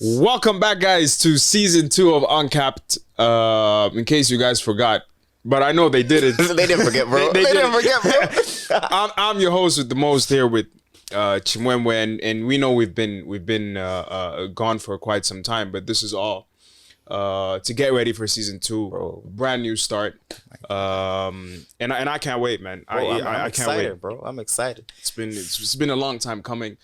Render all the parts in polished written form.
Welcome back, guys, to season 2 of Uncapped. In case you guys forgot, but I know they did it. They didn't forget, bro. they didn't forget, bro. I'm your host with the most here with Chimwemwe, and we know we've been gone for quite some time, but this is all to get ready for season 2, bro. Brand new start. And I can't wait, man. Bro, I'm I can't excited, wait, bro. I'm excited. It's been a long time coming.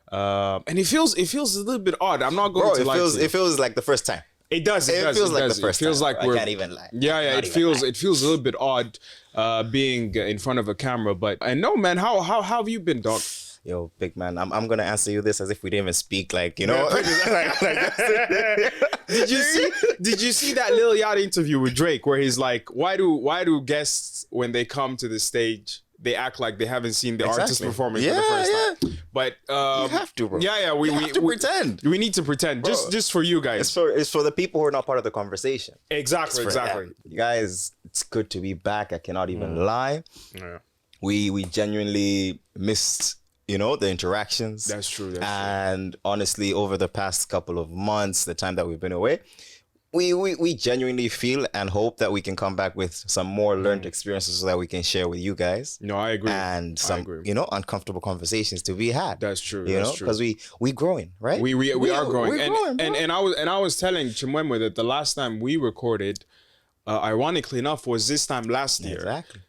And it feels a little bit odd. I'm not going to lie. It feels like the first time. It does. It feels like the first time. Like I can't even lie. Yeah. It feels a little bit odd being in front of a camera. But I know, man. How have you been, dog? Yo, big man. I'm gonna answer you this as if we didn't even speak. Like, you know. Did you see that Lil Yachty interview with Drake where he's like, why do guests when they come to the stage, they act like they haven't seen the artist performing for the first time? But you have to, bro. Yeah. We have to pretend. We need to pretend, bro. just for you guys. It's for the people who are not part of the conversation. Exactly. You guys, it's good to be back. I cannot even lie. Yeah. We genuinely missed, the interactions. That's true. And honestly, over the past couple of months, the time that we've been away, we genuinely feel and hope that we can come back with some more learned experiences so that we can share with you guys. No, I agree. And some, uncomfortable conversations to be had. That's true. Because we growing, right? We are growing. We're growing, bro. And I was telling Chimwemwe that the last time we recorded, ironically enough, was this time last year. Exactly.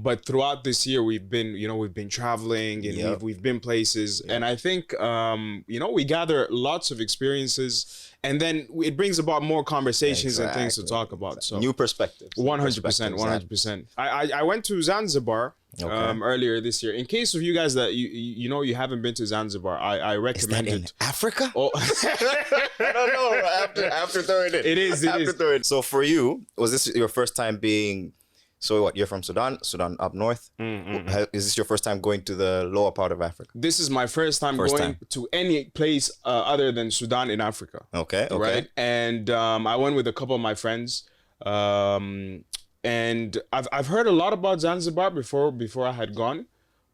But throughout this year we've been traveling and we've been places, and I think we gather lots of experiences, and then it brings about more conversations and things to talk about. So new perspectives. 100%. I went to Zanzibar earlier this year. In case of you guys that you haven't been to Zanzibar, I recommend it. Africa? Oh. I don't know. After throwing it. It is. So for you, was this your first time being? So what? You're from Sudan up north. Mm-hmm. Is this your first time going to the lower part of Africa? This is my first time going to any place other than Sudan in Africa. Okay. Right. And I went with a couple of my friends. And I've heard a lot about Zanzibar before I had gone,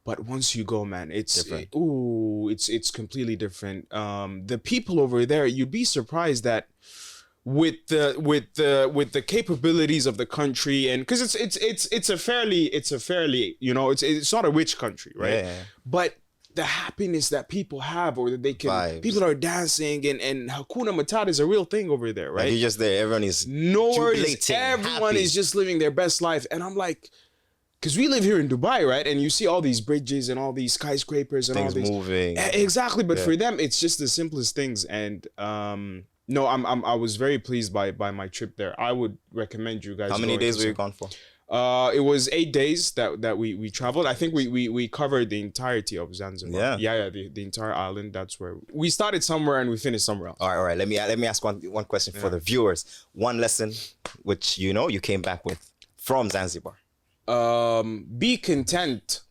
but once you go, man, it's different. It's completely different. The people over there, you'd be surprised that with the capabilities of the country, and because it's a fairly it's not a rich country, right? Yeah. But the happiness that people have, or that they can, vibes. People are dancing, and Hakuna Matata is a real thing over there, right? Like you're just there, everyone is no worries, everyone is just living their best life, and I'm like, because we live here in Dubai, right? And you see all these bridges and all these skyscrapers and things all these moving. Exactly, but for them, it's just the simplest things, and no, I was very pleased by my trip there. I would recommend you guys. How many days were you gone for? It was 8 days that we traveled. I think we covered the entirety of Zanzibar. Yeah, the entire island. That's where we started somewhere and we finished somewhere else. All right. Let me ask one question for the viewers. One lesson which you came back with from Zanzibar. Be content,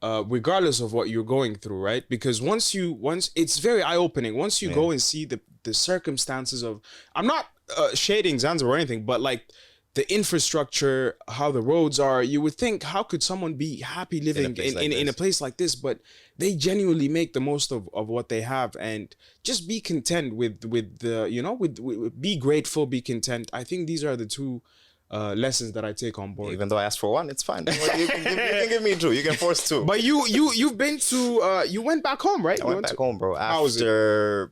regardless of what you're going through, right? Because once it's very eye-opening. Once you go and see the circumstances of, I'm not shading Zanzibar or anything, but like the infrastructure, how the roads are, you would think, how could someone be happy living in a place like this? But they genuinely make the most of what they have, and just be content with the be grateful, be content. I think these are the two lessons that I take on board. Even though I asked for one, it's fine. You can give me two. You can force two. But you've been to you went back home, right? I went back home, bro. How was it?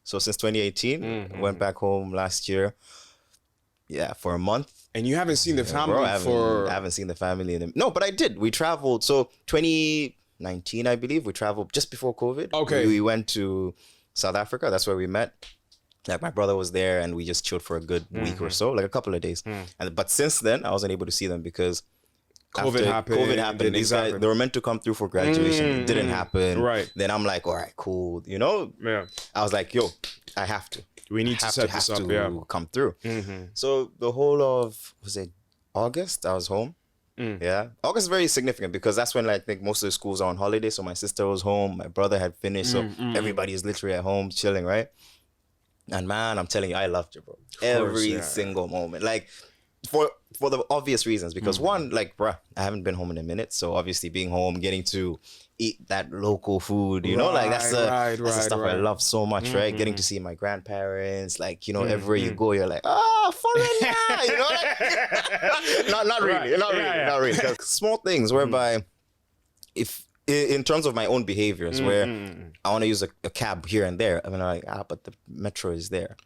So since 2018, went back home last year. Yeah, for a month. And you haven't seen the family I haven't seen the family. No, but I did. We traveled. So 2019, I believe, we traveled just before COVID. Okay. We went to South Africa. That's where we met. Like my brother was there and we just chilled for a good week or so, like a couple of days. But since then, I wasn't able to see them because COVID happened. These guys, they were meant to come through for graduation. It didn't happen. Right. Then I'm like, all right, cool. Yeah. I was like, yo, I have to. We need to set this up. Yeah. Come through. So the whole of, was it August? I was home. Yeah. August is very significant because that's when I think most of the schools are on holiday. So my sister was home. My brother had finished. So everybody is literally at home chilling, right? And man, I'm telling you, I loved you, bro. Every single moment. Like, for the obvious reasons, because one, like, bruh, I haven't been home in a minute, so obviously being home, getting to eat that local food, you know, like that's the stuff I love so much, right? Getting to see my grandparents, like, you know, everywhere you go, you're like, foreigner, you know, like, not really. Small things whereby, if in terms of my own behaviors, where I want to use a cab here and there, I mean, like, but the metro is there.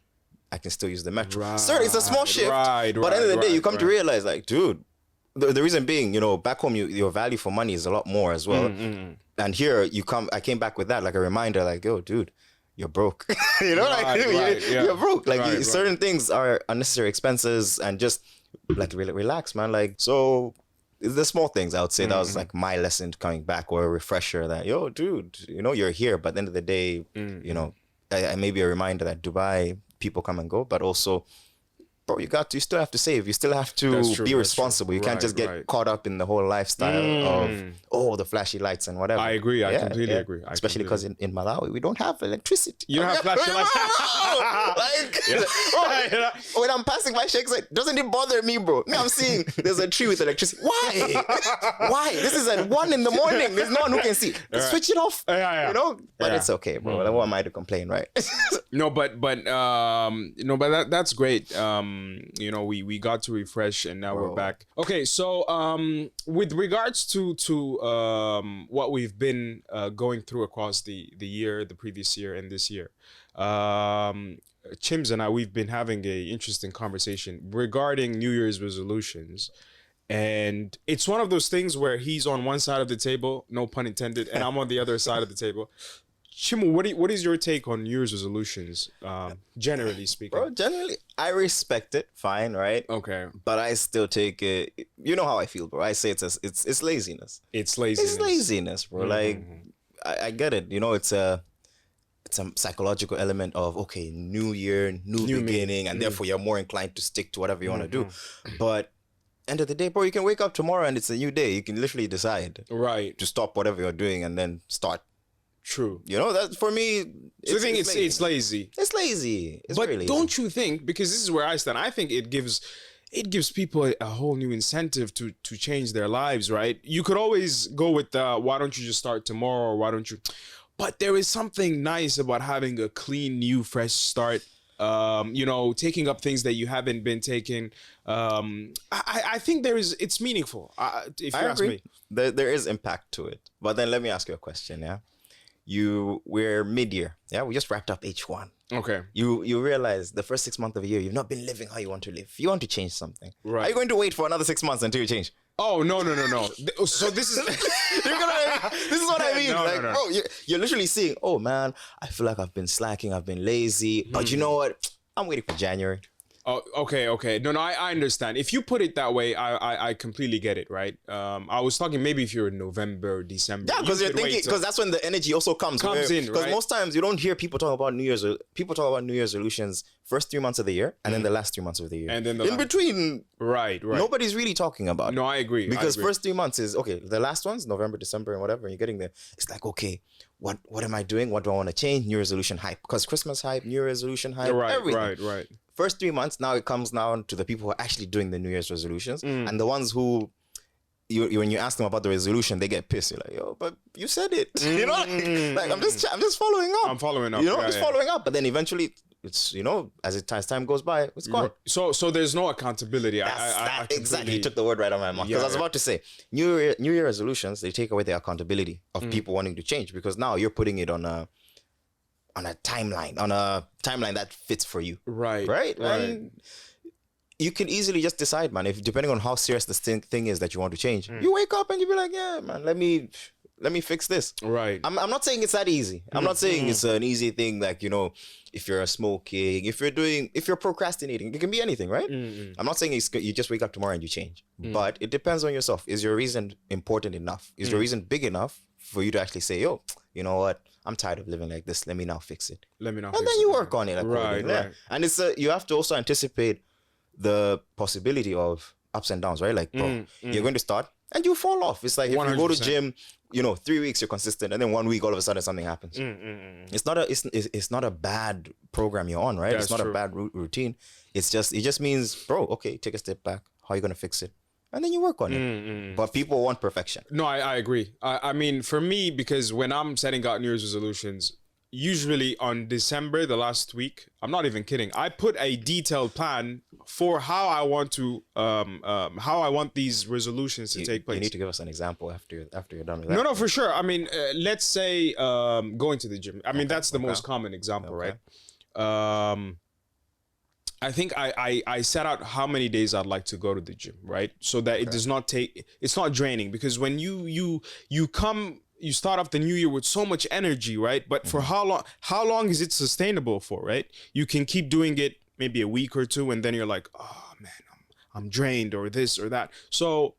I can still use the metro. Sir, it's a small shift. But at the end of the day, you come to realize, like, dude, the reason being, you know, back home, your value for money is a lot more as well. And here, I came back with that, like a reminder, like, yo, dude, you're broke. You know, you're broke. Like, certain things are unnecessary expenses, and just, like, relax, man. Like, so the small things, I would say that was like my lesson coming back, or a refresher that, yo, dude, you know, you're here, but at the end of the day, you know, I maybe a reminder that Dubai, people come and go, but also, bro, you still have to save. You still have to be responsible. You can't just get caught up in the whole lifestyle of, the flashy lights and whatever. I agree. I completely agree. Especially because in Malawi, we don't have electricity. You don't have flashy lights? Like, when I'm passing my shakes, like, doesn't it bother me, bro? Me, I'm seeing there's a tree with electricity. Why? Why? This is at 1 a.m. There's no one who can see. Switch it off. You know? But it's okay, bro. Like, what am I to complain, right? No, but that's great. You know, we got to refresh, and now we're back. Okay, so with regards to what we've been going through across the previous year, and this year, Chims and I, we've been having a interesting conversation regarding New Year's resolutions. And it's one of those things where he's on one side of the table, no pun intended, and I'm on the other side of the table. Chimu, what is your take on New Year's resolutions, generally speaking? Bro, generally, I respect it, fine, right? Okay. But I still take it, you know how I feel, bro. I say it's laziness. It's laziness. It's laziness, bro. Like, I get it. You know, it's a psychological element of, okay, new year, new beginning, and therefore you're more inclined to stick to whatever you want to do. But end of the day, bro, you can wake up tomorrow and it's a new day. You can literally decide to stop whatever you're doing and then start. True. You know, that for me, it's lazy. It's lazy. It's but very lazy. Don't you think, because this is where I stand, I think it gives people a whole new incentive to change their lives, right? You could always go with why don't you just start tomorrow, or why don't you? But there is something nice about having a clean, new, fresh start. You know, taking up things that you haven't been taking. I think it's meaningful. If you ask me, there is impact to it. But then let me ask you a question. Yeah, we're mid-year. Yeah, we just wrapped up H1. Okay. You realize the first 6 months of the year, you've not been living how you want to live. You want to change something. Right. Are you going to wait for another 6 months until you change? Oh, no. So this is... This is what I mean. No. Bro, you're literally saying, oh, man, I feel like I've been slacking, I've been lazy. But you know what? I'm waiting for January. Oh, okay. No, I understand. If you put it that way, I completely get it, right? I was talking maybe if you're in November, December. Yeah, because you're thinking, because that's when the energy also comes in, right? Because most times you don't hear people talk about New Year's resolutions first 3 months of the year, and then the last 3 months of the year. And then in between, right. Nobody's really talking about it. No, I agree. Because first 3 months is, okay, the last ones, November, December, and whatever, and you're getting there. It's like, okay, what am I doing? What do I want to change? New resolution hype. Because Christmas hype, New Year resolution hype, everything. Right. First 3 months, now it comes down to the people who are actually doing the New Year's resolutions. And the ones who, when you ask them about the resolution, they get pissed. You're like, yo, but you said it. You know, like I'm just following up. I'm following up. You know, following up. But then eventually, it's, you know, as time goes by, it's gone. So there's no accountability. I exactly. You took the word right out of my mouth. Because I was about to say, New Year resolutions, they take away the accountability of people wanting to change, because now you're putting it on a timeline that fits for you. Right. And you can easily just decide, man, if depending on how serious this thing is that you want to change, you wake up and you be like, yeah, man, let me fix this. Right. I'm not saying it's that easy. I'm not saying it's an easy thing, like, you know, if you're smoking, if you're procrastinating, it can be anything, right? I'm not saying you just wake up tomorrow and you change, but it depends on yourself. Is your reason important enough? Is your reason big enough for you to actually say, yo, you know what? I'm tired of living like this. Let me now fix it. And then you work on it. Right. And it's you have to also anticipate the possibility of ups and downs, right? Like, bro, you're going to start and you fall off. It's like if you go to 100%. gym, 3 weeks you're consistent, and then 1 week all of a sudden something happens. It's not a bad program you're on, right? That's it's not true. a bad routine. It just means, bro, okay, take a step back. How are you gonna fix it? And then you work on it. But people want perfection. No, I agree. I mean, for me, because when I'm setting out New Year's resolutions, usually on December, the last week, I'm not even kidding, I put a detailed plan for how I want to how I want these resolutions to take place. You need to give us an example after you're done with that. No, for sure. I mean, let's say going to the gym. I mean, that's the most common example, right? I think I set out how many days I'd like to go to the gym, right? So that it does not take, it's not draining, because when you start off the new year with so much energy, right? But for how long is it sustainable for, right? You can keep doing it maybe a week or two, and then you're like, oh man, I'm drained, or this or that. So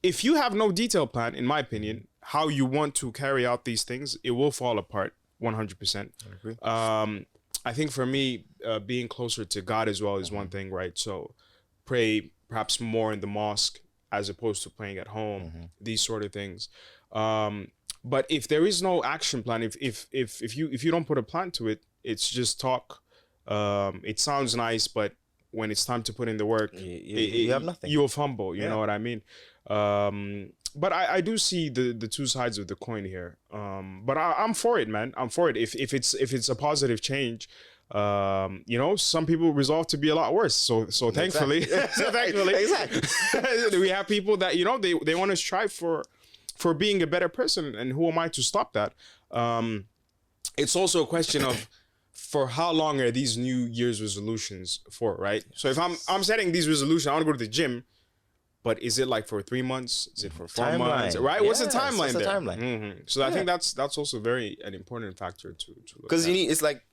if you have no detailed plan, in my opinion, how you want to carry out these things, it will fall apart 100%. I agree. I think for me, being closer to God as well is one thing, right? So pray perhaps more in the mosque as opposed to praying at home, these sort of things. But if there is no action plan, if you don't put a plan to it, it's just talk. It sounds nice, but when it's time to put in the work, you have nothing. You'll fumble. You know what I mean? But I do see the two sides of the coin here. But I'm for it, man. I'm for it. If it's a positive change, some people resolve to be a lot worse. So thankfully, Exactly. we have people that they want to strive for being a better person, and who am I to stop that? It's also a question of, for how long are these New Year's resolutions for, right? So if I'm setting these resolutions, I want to go to the gym, but is it like for 3 months? Is it for 4 months? Right? What's the timeline there? Timeline? So I think that's also an important factor to look Because at. it's like,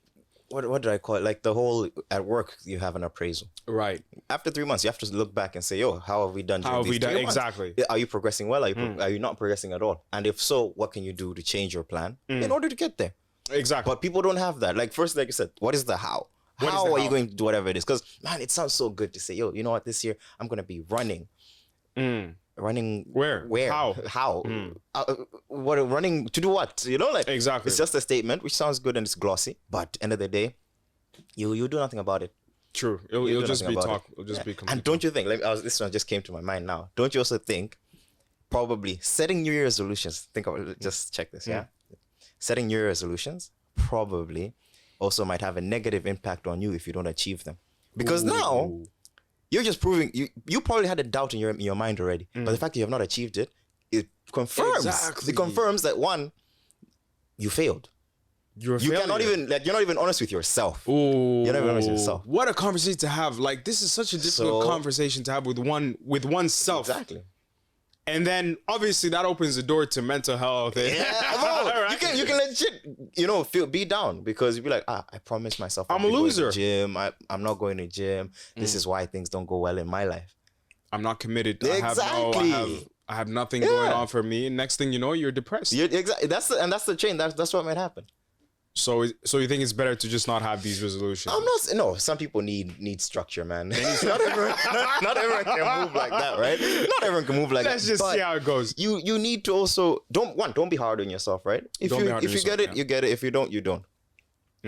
what did I call it? Like the whole, at work, you have an appraisal. Right. After 3 months, you have to look back and say, yo, how have we done? How have we done? 3 months? Exactly. Are you progressing well? Are you not progressing at all? And if so, what can you do to change your plan in order to get there? Exactly. But people don't have that. Like, first, like you said, what is the how? How are you going to do whatever it is? Because, man, it sounds so good to say, yo, you know what, this year I'm going to be running. Running where? How? What running to do what? Like, exactly. It's just a statement which sounds good and it's glossy, but end of the day, you do nothing about it. True. It'll just be talk. It'll just be. And don't you think? This one just came to my mind now. Don't you also think, probably setting New Year resolutions? Think of it. Just check this. Yeah, setting New Year resolutions probably also might have a negative impact on you if you don't achieve them, because now you're just proving you probably had a doubt in your mind already, but the fact that you have not achieved it, it confirms. Exactly. It confirms that, one, you failed. You cannot even, like, you're not even honest with yourself. Ooh. You're not even honest with yourself. What a conversation to have! Like, this is such a difficult conversation to have with oneself. Exactly. And then obviously that opens the door to mental health. Yeah, bro. Right? You can legit, be down, because you'll be like, I promised myself I'm a loser. Gym. I'm not going to gym. This is why things don't go well in my life. I'm not committed. Exactly. I have nothing going on for me. And next thing you know, you're depressed. Exactly. That's the chain. That's what might happen. So you think it's better to just not have these resolutions? No, some people need structure, man. Not everyone can move like that, right? Not everyone can move like that. Let's just see how it goes. You need to also don't be hard on yourself, right? If you get it, you get it. If you don't, you don't.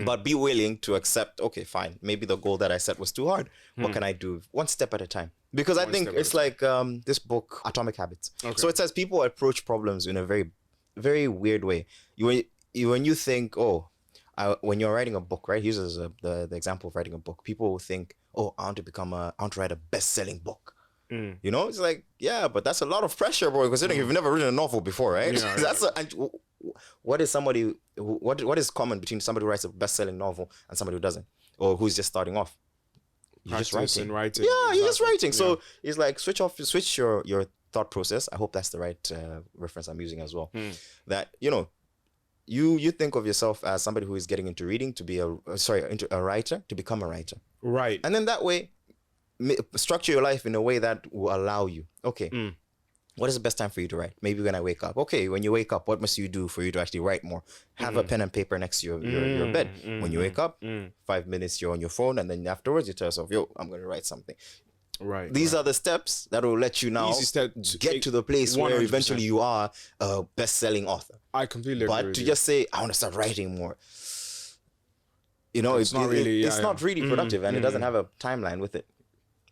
But be willing to accept, okay, fine, maybe the goal that I set was too hard. What can I do? One step at a time. Because I think it's like this book, Atomic Habits. Okay. So it says people approach problems in a very, very weird way. When you think, when you're writing a book, right? He uses the example of writing a book. People will think, I want to write a best-selling book. It's like, yeah, but that's a lot of pressure, bro, considering you've never written a novel before, right? Yeah, what is common between somebody who writes a best-selling novel and somebody who doesn't, or who's just starting off? You're just writing. Yeah, exactly. You're just writing. So it's like switch your thought process. I hope that's the right reference I'm using as well. That you think of yourself as somebody who is getting into reading to be into a writer, to become a writer. Right. And then that way, structure your life in a way that will allow you. Okay. What is the best time for you to write? Maybe when I wake up. Okay, when you wake up, what must you do for you to actually write more? Have a pen and paper next to your bed. When you wake up, 5 minutes you're on your phone, and then afterwards you tell yourself, yo, I'm going to write something. Right. These are the steps that will let you now Easy step get to the place where 100%. eventually you are a best-selling author. I completely agree But with to you. just say, I want to start writing more, you know, It's not really- it's yeah, not yeah. really productive, and it doesn't have a timeline with it.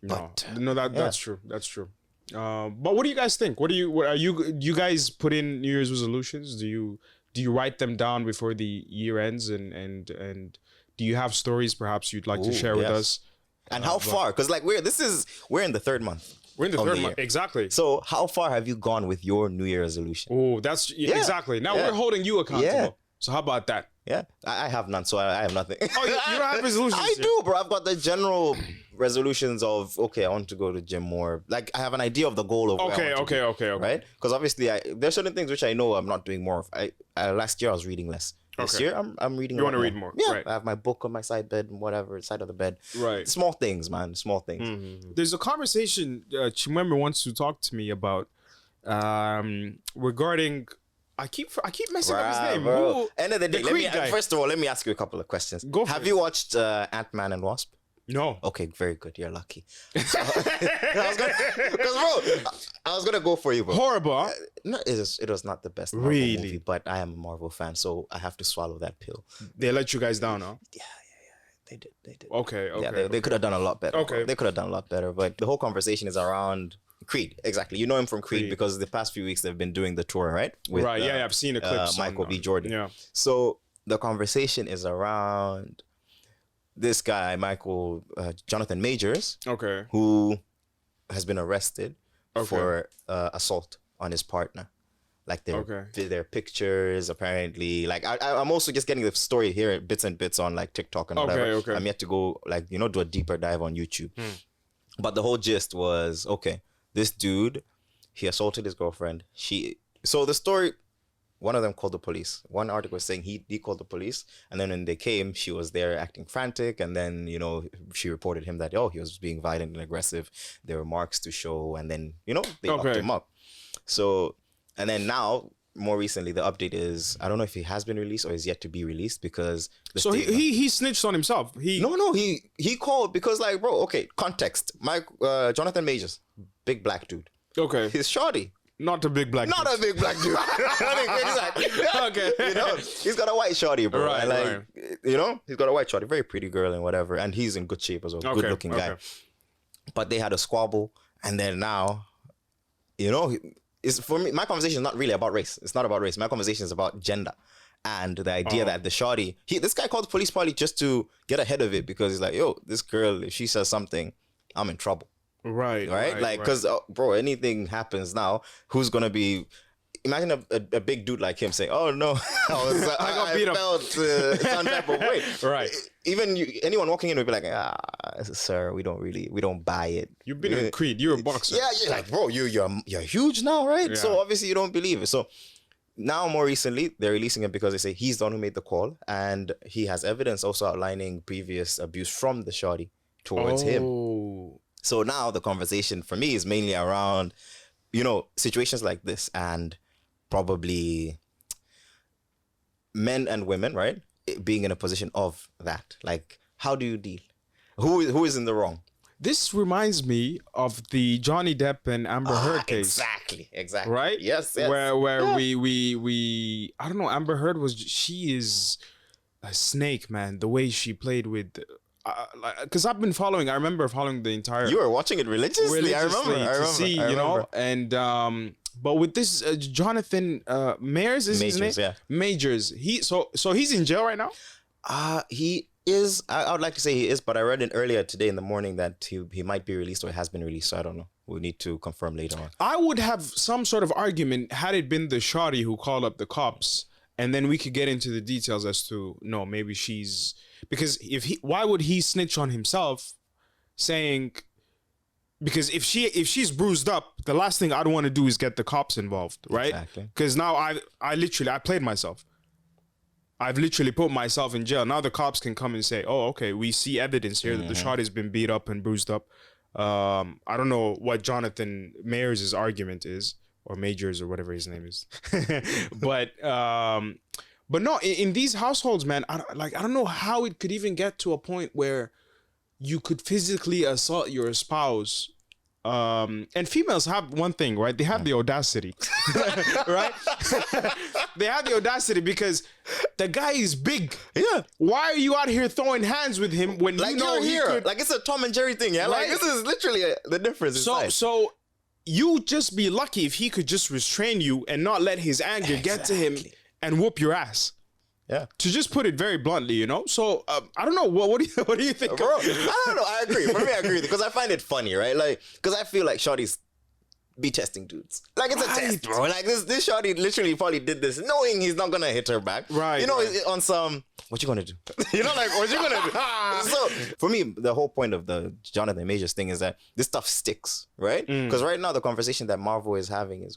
No, But, no, that's true. That's true. But what do you guys think? What are you? Do you guys put in New Year's resolutions? Do you write them down before the year ends? And do you have stories perhaps you'd like to share with yes. us? And how far? Because like we're in the third month. We're in the of third the month, year. exactly. So how far have you gone with your New Year resolution? Oh, that's exactly. Now we're holding you accountable. Yeah. So how about that? Yeah, I have none, so I have nothing. Oh, you don't have resolutions? I do, bro. I've got the general resolutions of, okay, I want to go to the gym more. Like, I have an idea of the goal of where I want to Okay. be, right? Because obviously, there's certain things which I know I'm not doing more of. Last year I was reading less. This Okay. year I'm reading. You want to read more? Yeah, Right. I have my book on my side bed, whatever, side of the bed. Right. Small things, man. Small things. There's a conversation Chimwembe wants to talk to me about regarding. I keep messing up his name. Bro. Who- End of the day, Creed guy. first of all, let me ask you a couple of questions. Go for Have it. you watched Ant-Man and Wasp? No. Okay, very good. You're lucky. I was gonna go for you, bro. Horrible. Huh? No, it was not the best Marvel Really? movie, but I am a Marvel fan, so I have to swallow that pill. They let you guys down, huh? Yeah. They did. Okay. Yeah, they could have done a lot better. Okay. They could have done a lot better, but the whole conversation is around Creed. Exactly. You know him from Creed because the past few weeks they've been doing the tour, right? With, Right. Yeah, I've seen the clips. Michael B. Jordan. Yeah. So the conversation is around this guy, Jonathan Majors, Okay. who has been arrested Okay. for assault on his partner. Like their pictures, apparently. Like I'm also just getting the story here, bits and bits on like TikTok and whatever. Okay. I'm yet to go do a deeper dive on YouTube. But the whole gist was, okay, this dude, he assaulted his girlfriend. So the story, one of them called the police. One article was saying he called the police, and then when they came, she was there acting frantic, and then she reported him that he was being violent and aggressive. There were marks to show, and then they locked him up. So, and then now, more recently, the update is I don't know if he has been released or is yet to be released because So he snitched on himself. he called because like bro, okay, context. Jonathan Majors, big black dude. Okay. He's shorty. Not a big black. Not a big black dude. Exactly. Okay. He's got a white shorty, bro. Right, and he's got a white shorty, very pretty girl and whatever, and he's in good shape as well, good looking guy. But they had a squabble, and then now, it's for me. My conversation is not really about race. It's not about race. My conversation is about gender. And the idea that the shorty, this guy called the police probably just to get ahead of it because he's like, yo, this girl, if she says something, I'm in trouble. Right. Like, because, bro, anything happens now, who's going to be... Imagine a big dude like him saying, oh, no, I got beat up. Felt some type of way. Right. Even anyone walking in would be like, sir, we don't buy it. You've been in Creed. You're a boxer. Yeah, you're like, bro, you're huge now, right? Yeah. So obviously you don't believe it. So now more recently, they're releasing it because they say he's the one who made the call. And he has evidence also outlining previous abuse from the shorty towards him. So now the conversation for me is mainly around, situations like this and probably men and women, right? Being in a position of that. Like, how do you deal? Who is in the wrong? This reminds me of the Johnny Depp and Amber Heard case. Exactly. Right? Yes. Where we I don't know, Amber Heard she is a snake, man. The way she played with because I remember following the entire. You were watching it religiously. I remember. And but with this Jonathan Majors is his name? Yeah. Majors. So he's in jail right now? He is. I would like to say he is, but I read it earlier today in the morning that he might be released or has been released. So I don't know. We'll need to confirm later on. I would have some sort of argument had it been the shawty who called up the cops, and then we could get into the details as to maybe she's because why would he snitch on himself, saying. Because if she's bruised up, the last thing I'd want to do is get the cops involved, right? Exactly. Because now I played myself. I've literally put myself in jail. Now the cops can come and say, "Oh, okay, we see evidence here that the shot has been beat up and bruised up." I don't know what Jonathan Majors' argument is, or Majors, or whatever his name is, but no, in these households, man, I don't know how it could even get to a point where you could physically assault your spouse and females have one thing, right? They have the audacity, right? They have the audacity because the guy is big. Yeah. Why are you out here throwing hands with him when Like, you know you're he here. could? Like, it's a Tom and Jerry thing, yeah? Like, Right? this is literally the difference. So you just be lucky if he could just restrain you and not let his anger get to him and whoop your ass. Yeah. To just put it very bluntly, you know. So I don't know. What do you think? Bro, I don't know. I agree. For me, I agree because I find it funny, right? Like, because I feel like shorties be testing dudes. Like, it's a test, bro. Like, this shorty literally probably did this knowing he's not gonna hit her back. Right. You know, right. on some, what you gonna do? You know, like, what you gonna do? So, for me, the whole point of the Jonathan Majors thing is that this stuff sticks, right? Because right now, the conversation that Marvel is having is,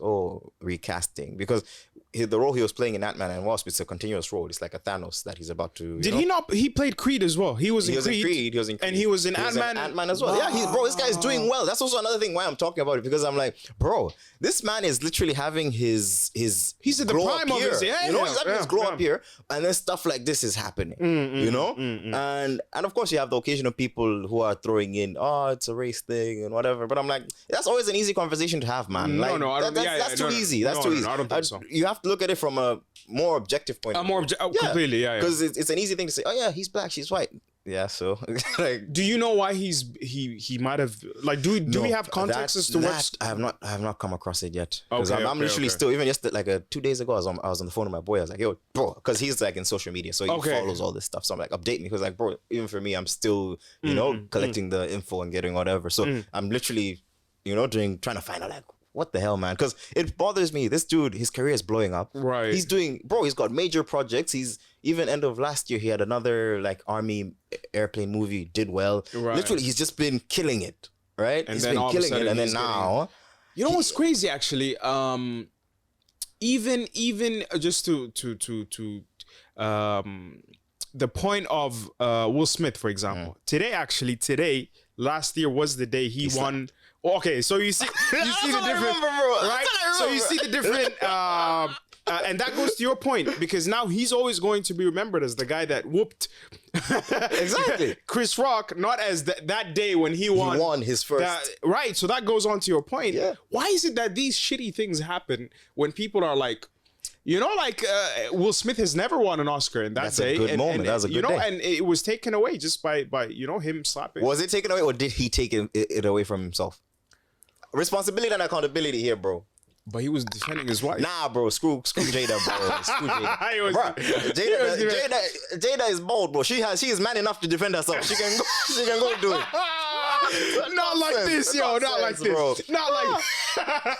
recasting. Because the role he was playing in Ant-Man and Wasp, it's a continuous role. It's like a Thanos that he's about to. Did he not? He played Creed as well. He was in Creed. He was in Creed. And he was in Ant-Man. Ant-Man as well. Wow. Yeah, bro, this guy's doing well. That's also another thing why I'm talking about it, because I'm like, bro, this man is literally having his he's at the glow prime up of here. his, you know, he's having his glow up here, and then stuff like this is happening. You know, and of course you have the occasional people who are throwing in, it's a race thing and whatever. But I'm like, that's always an easy conversation to have, man. No, like, no, I don't, that's too easy. That's too easy. I don't think so. You have to look at it from a more objective point. Completely, yeah. Because it's an easy thing to say. Oh yeah, he's black, she's white. Yeah, so like, do you know why he might have, like, do we have context as to what? I have not come across it yet, because Okay, I'm literally okay. still, even just like 2 days ago I was on the phone with my boy. I was like, yo, bro, because he's like in social media, so he follows all this stuff. So I'm like, update me, because like, bro, even for me, I'm still collecting the info and getting whatever. So I'm literally trying to find out like, what the hell, man? Because it bothers me. This dude, his career is blowing up. Right. He's got major projects. He's even end of last year, he had another like army airplane movie, did well. Right. Literally, he's just been killing it. Right. And he's then been killing it, and then now, you know what's crazy actually? Even just to the point of Will Smith, for example. Today, last year was the day he won. Okay, so you see the different, right? So you see the different, and that goes to your point, because now he's always going to be remembered as the guy that whooped exactly Chris Rock, not as that day when he won his first. Right, so that goes on to your point. Yeah. Why is it that these shitty things happen when people are like, Will Smith has never won an Oscar in that day. That's a good moment. That was a good day. And it was taken away just by him slapping. Was it taken away, or did he take it away from himself? Responsibility and accountability here, bro. But he was defending his wife. Nah, bro. Screw Jada, bro. Screw Jada. Jada is bold, bro. She is man enough to defend herself. She can go do it. Not like this, yo. Not like this, bro. Not like.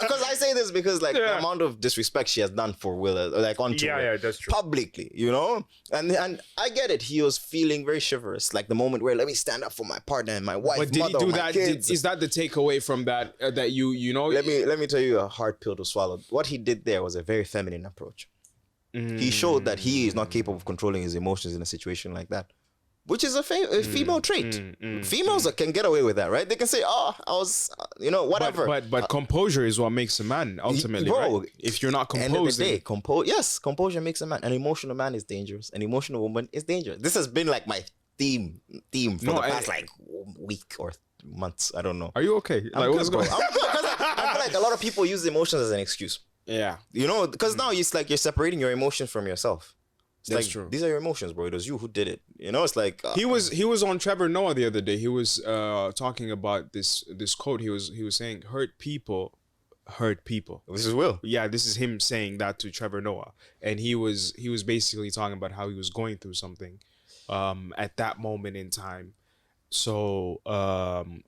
Because I say this because the amount of disrespect she has done for Will, like on tour, yeah, that's true. Publicly, and I get it. He was feeling very chivalrous, like the moment where let me stand up for my partner and my wife. But did mother, he do my that? kids. Is that the takeaway from that? That you know? Let me tell you a hard pill to swallow. What he did there was a very feminine approach. He showed that he is not capable of controlling his emotions in a situation like that, which is a female trait. Females can get away with that, right? They can say, "Oh, I was, whatever." But composure is what makes a man ultimately, bro. Right? If you're not composing, end of the day, composure makes a man. An emotional man is dangerous. An emotional woman is dangerous. This has been like my theme for the past week or months. I don't know. Are you okay? I'm good, bro. I'm good, 'cause I feel like a lot of people use emotions as an excuse. Yeah. Because now it's like you're separating your emotions from yourself. That's true. These are your emotions, bro. It was you who did it. It's like he was on Trevor Noah the other day. He was talking about this quote. He was saying hurt people. This is Will. Yeah, this is him saying that to Trevor Noah, and he was basically talking about how he was going through something at that moment in time. So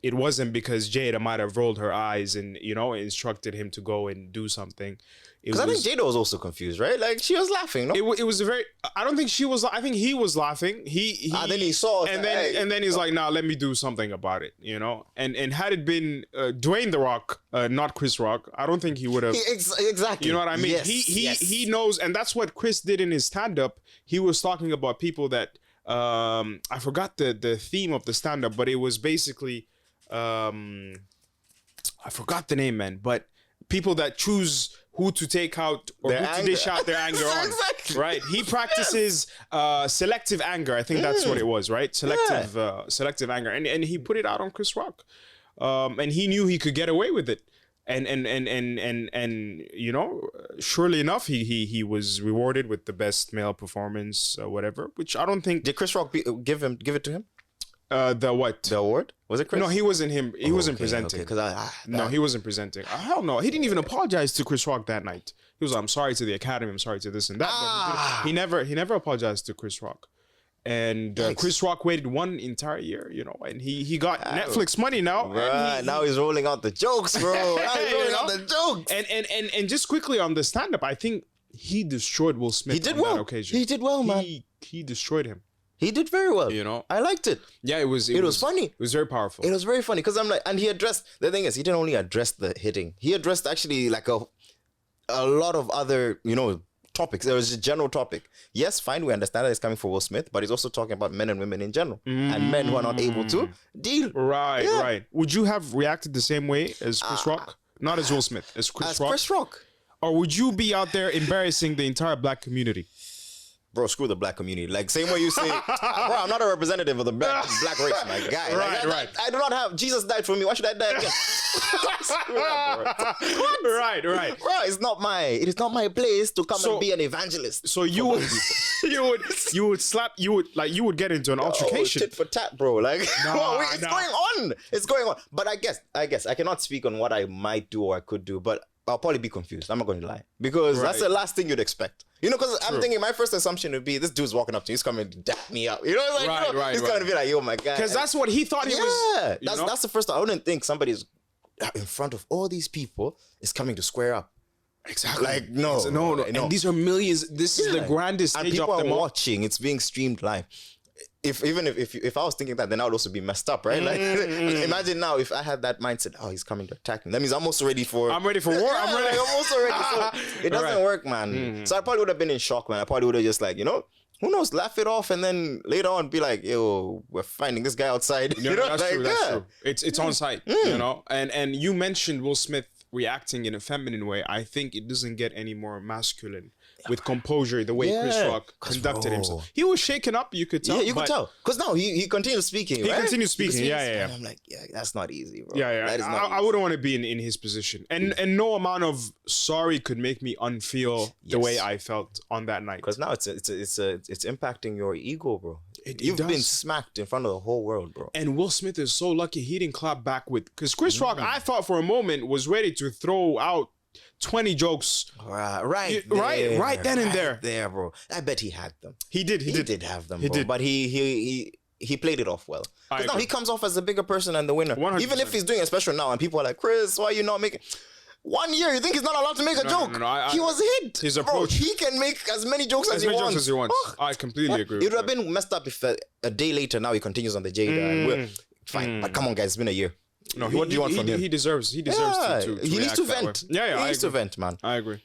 it wasn't because Jada might have rolled her eyes and instructed him to go and do something. Because I think Jada was also confused, right? Like she was laughing. No, it was a very. I don't think she was. I think he was laughing. Then he saw, and then he's like, "Nah, let me do something about it." And had it been Dwayne the Rock, not Chris Rock, I don't think he would have. Exactly. You know what I mean? Yes, he knows, and that's what Chris did in his stand-up. He was talking about people that. I forgot the theme of the stand-up, but it was basically I forgot the name, man, but people that choose who to take out or who to dish out their anger on. Exactly. Right? He practices selective anger. I think that's what it was, right? Selective anger. And he put it out on Chris Rock. and he knew he could get away with it. And you know, surely enough, he was rewarded with the best male performance, whatever. Which I don't think. Did Chris Rock give it to him? The what? The award? Was it Chris? No, he wasn't him. He wasn't presenting. No, he wasn't presenting. Hell no. He didn't even apologize to Chris Rock that night. He was like, I'm sorry to the Academy. I'm sorry to this and that. But he never apologized to Chris Rock. And Chris Rock waited 1 entire year, you know, and he got Netflix money now. Right, now he's rolling out the jokes, bro. Now he's rolling out the jokes. And just quickly on the stand-up, I think he destroyed Will Smith. He did well. That occasion. He did well, man. He destroyed him. He did very well. You know, I liked it. Yeah, it was funny. It was very powerful. It was very funny because I'm like, and he addressed, the thing is, he didn't only address the hitting. He addressed actually like a lot of other, you know, topics. There was a general topic. Yes, fine, we understand that it's coming for Will Smith, but he's also talking about men and women in general and men who are not able to deal. Right. Would you have reacted the same way as Chris Rock? Not as Will Smith, as Chris Rock? Chris Rock. Or would you be out there embarrassing the entire black community? Bro, screw the black community. Like, same way you say, bro, I'm not a representative of the black race, my guy. Right. I do not have, Jesus died for me. Why should I die again? Right. Bro, it is not my place to come and be an evangelist. So you would get into an altercation. Tit for tat, bro. Like, it's going on. But I guess I cannot speak on what I might do or I could do, but I'll probably be confused. I'm not going to lie. Because that's the last thing you'd expect. You know, because I'm thinking my first assumption would be this dude's walking up to me, he's coming to dap me up. You know, like, he's going to be like, yo, my guy. Because that's what he thought he was. Yeah, that's the first time. I wouldn't think somebody's in front of all these people is coming to square up. Exactly. Like, no. And these are millions. This is the grandest stage and people of are watching. It's being streamed live. If I was thinking that, then I would also be messed up, right? Like, imagine now if I had that mindset, oh, he's coming to attack me. That means I'm also ready for war. I'm ready. I'm also ready. So it doesn't work, man. So I probably would have been in shock, man. I probably would have just like, you know, who knows, laugh it off and then later on be like, yo, we're finding this guy outside. Yeah, you know, that's like, true. That's true. It's on site, you know. And you mentioned Will Smith reacting in a feminine way. I think it doesn't get any more masculine with composure the way Chris Rock conducted himself. He was shaken up, you could tell. Yeah, you could tell. Because now he continues speaking, right? He continues speaking, yeah. And I'm like, yeah, that's not easy, bro. Yeah. That is not I wouldn't want to be in his position. And no amount of sorry could make me unfeel the way I felt on that night. Because now it's impacting your ego, bro. You've been smacked in front of the whole world, bro. And Will Smith is so lucky he didn't clap back with, because Chris Rock, I thought for a moment was ready to throw out 20 jokes. Right then and there, bro. I bet he had them. He did have them, bro. But he played it off well. Because now he comes off as the bigger person and the winner. 100%. Even if he's doing a special now and people are like, Chris, why are you not making... 1 year, you think he's not allowed to make a joke? No, he was hit. His approach. Bro, he can make as many jokes as he wants. I completely agree. It would have been messed up if a day later now he continues on the Jada. Fine, but come on, guys, it's been a year. No, what do you want from him? He deserves to he needs to vent. Yeah, he needs to vent, man. I agree.